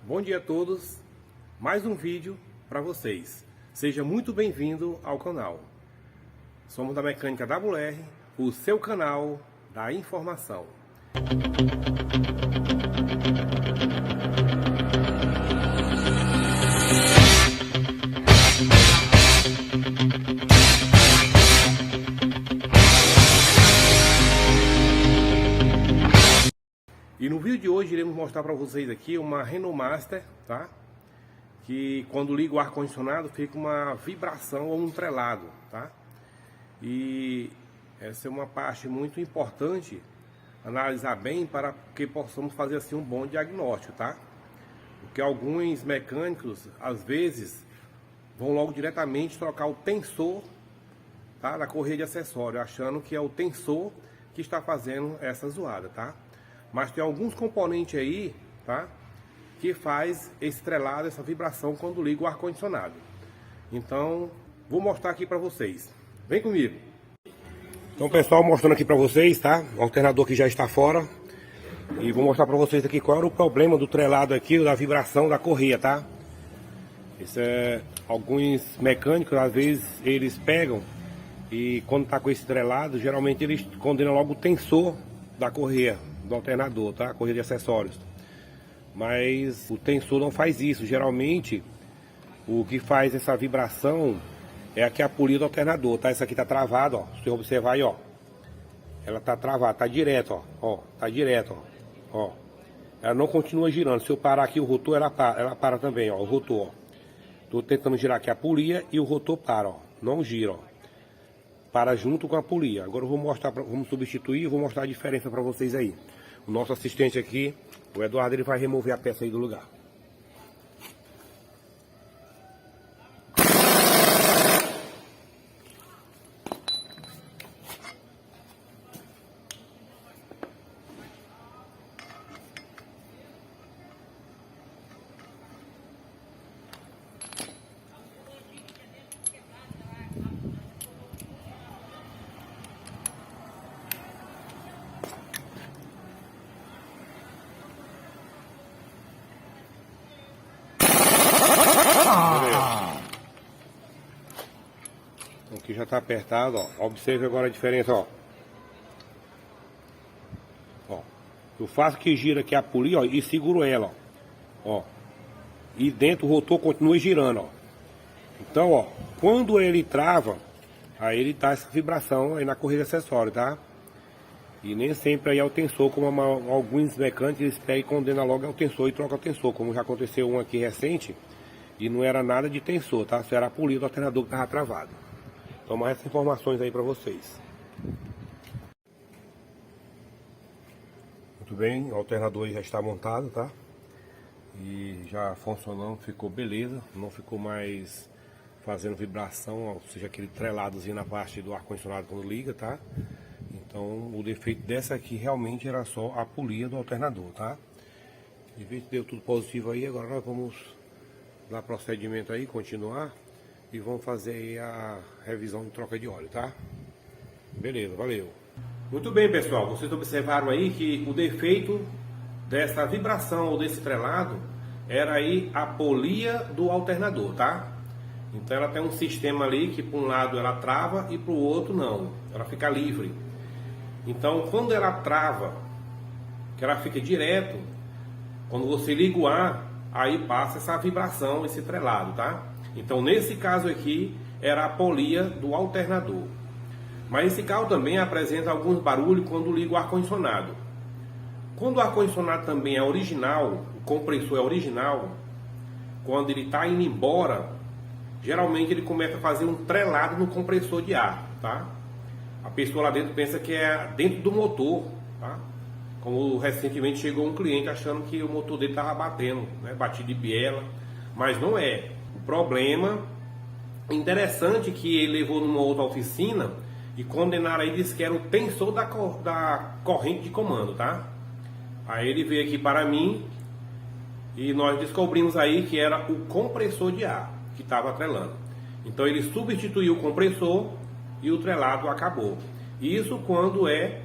Bom dia a todos, mais um vídeo para vocês. Seja muito bem-vindo ao canal. Somos da Mecânica WR, o seu canal da informação. E no vídeo de hoje iremos mostrar para vocês aqui uma Renault Master, tá? Que quando liga o ar-condicionado fica uma vibração ou um trelado, tá? E essa é uma parte muito importante analisar bem para que possamos fazer assim um bom diagnóstico, tá? Porque alguns mecânicos às vezes vão logo diretamente trocar o tensor, tá, da correia de acessório, achando que é o tensor que está fazendo essa zoada, tá? Mas tem alguns componentes aí, tá, que faz esse trelado, essa vibração quando liga o ar-condicionado. Então, vou mostrar aqui para vocês. Vem comigo. Então, pessoal, mostrando aqui para vocês, tá? O alternador que já está fora. E vou mostrar para vocês aqui qual era o problema do trelado aqui, da vibração da correia, tá? Isso é... Alguns mecânicos, às vezes, eles pegam e quando tá com esse trelado, geralmente eles condenam logo o tensor da correia do alternador, tá? Correia de acessórios. Mas o tensor não faz isso. Geralmente o que faz essa vibração é aqui a polia do alternador, tá? Essa aqui tá travada, ó. Se você observar aí, ó, ela tá travada, tá direto, ó, tá direto, ó. Ela não continua girando. Se eu parar aqui o rotor, ela para também, ó, o rotor, ó. Tô tentando girar aqui a polia e o rotor para, ó, não gira, ó. Para junto com a polia. Agora eu vou mostrar, vamos substituir e vou mostrar a diferença para vocês aí. O nosso assistente aqui, o Eduardo, ele vai remover a peça aí do lugar. Aqui já está apertado, ó. Observe agora a diferença, ó. Ó. Eu faço que gira aqui a polia, ó, e seguro ela, ó. Ó. E dentro o rotor continua girando, ó. Então, ó, quando ele trava, aí ele dá essa vibração aí na correia de acessório, tá? E nem sempre aí é o tensor, como alguns mecânicos eles pegam e condenam logo ao tensor e trocam o tensor, como já aconteceu um aqui recente, e não era nada de tensor, tá? Só era a polia do alternador que estava travado. Então, mais essas informações aí para vocês. Muito bem, o alternador aí já está montado, tá? E já funcionando, ficou beleza. Não ficou mais fazendo vibração, ou seja, aquele treladozinho na parte do ar-condicionado quando liga, tá? Então, o defeito dessa aqui realmente era só a polia do alternador, tá? De vez que deu tudo positivo aí, agora nós vamos dar procedimento aí, continuar. E vamos fazer aí a revisão de troca de óleo, tá? Beleza, valeu. Muito bem, pessoal. Vocês observaram aí que o defeito dessa vibração ou desse trelado era aí a polia do alternador, tá? Então ela tem um sistema ali que para um lado ela trava e para o outro não. Ela fica livre. Então quando ela trava, que ela fica direto, quando você liga o ar, aí passa essa vibração, esse trelado, tá? Então nesse caso aqui era a polia do alternador. Mas esse carro também apresenta alguns barulhos quando liga o ar-condicionado. Quando o ar-condicionado também é original, o compressor é original, quando ele está indo embora, geralmente ele começa a fazer um trelado no compressor de ar, tá? A pessoa lá dentro pensa que é dentro do motor, tá? Como recentemente chegou um cliente achando que o motor dele estava batendo, né? Batido de biela, mas não é. O problema interessante que ele levou numa outra oficina e condenaram aí, disse que era o tensor da corrente de comando, tá? Aí ele veio aqui para mim e nós descobrimos aí que era o compressor de ar que estava trelando. Então ele substituiu o compressor e o trelado acabou. Isso quando é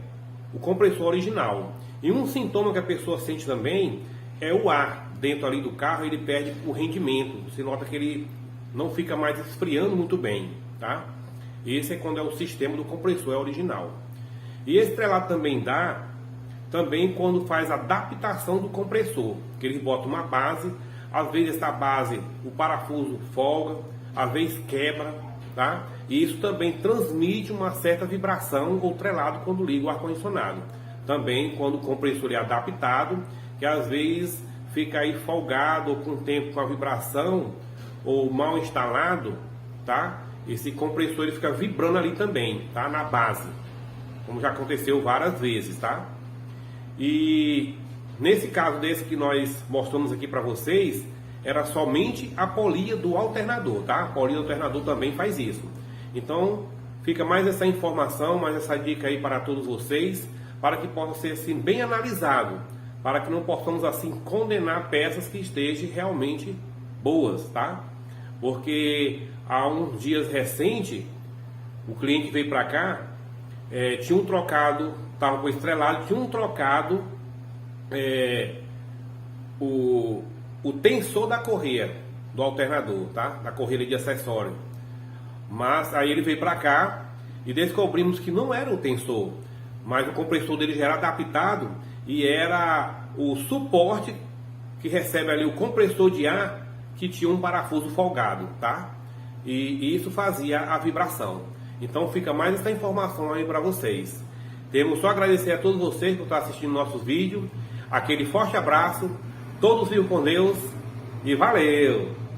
o compressor original. E um sintoma que a pessoa sente também é o ar dentro ali do carro, ele perde o rendimento. Você nota que ele não fica mais esfriando muito bem, tá? Esse é quando é o sistema do compressor, é original. E esse estrelado também dá, também quando faz a adaptação do compressor, que eles botam uma base, às vezes essa base, o parafuso folga, às vezes quebra, tá? E isso também transmite uma certa vibração ou trelado quando liga o ar-condicionado. Também quando o compressor é adaptado, que às vezes fica aí folgado ou com o tempo com a vibração ou mal instalado, tá? Esse compressor ele fica vibrando ali também, tá? Na base, como já aconteceu várias vezes, tá? E nesse caso desse que nós mostramos aqui para vocês, era somente a polia do alternador, tá? A polia do alternador também faz isso. Então, fica mais essa informação, mais essa dica aí para todos vocês, para que possa ser assim bem analisado, para que não possamos assim condenar peças que estejam realmente boas, tá? Porque há uns dias recentes, o cliente veio para cá, tinha um trocado, estava com estrelado, tinha um trocado o tensor da correia do alternador, tá? Da correia de acessório. Mas aí ele veio para cá e descobrimos que não era o tensor, mas o compressor dele já era adaptado e era o suporte que recebe ali o compressor de ar que tinha um parafuso folgado, tá? E isso fazia a vibração. Então fica mais essa informação aí para vocês. Temos só agradecer a todos vocês por estar assistindo nossos vídeos. Aquele forte abraço, todos fiquem com Deus e valeu!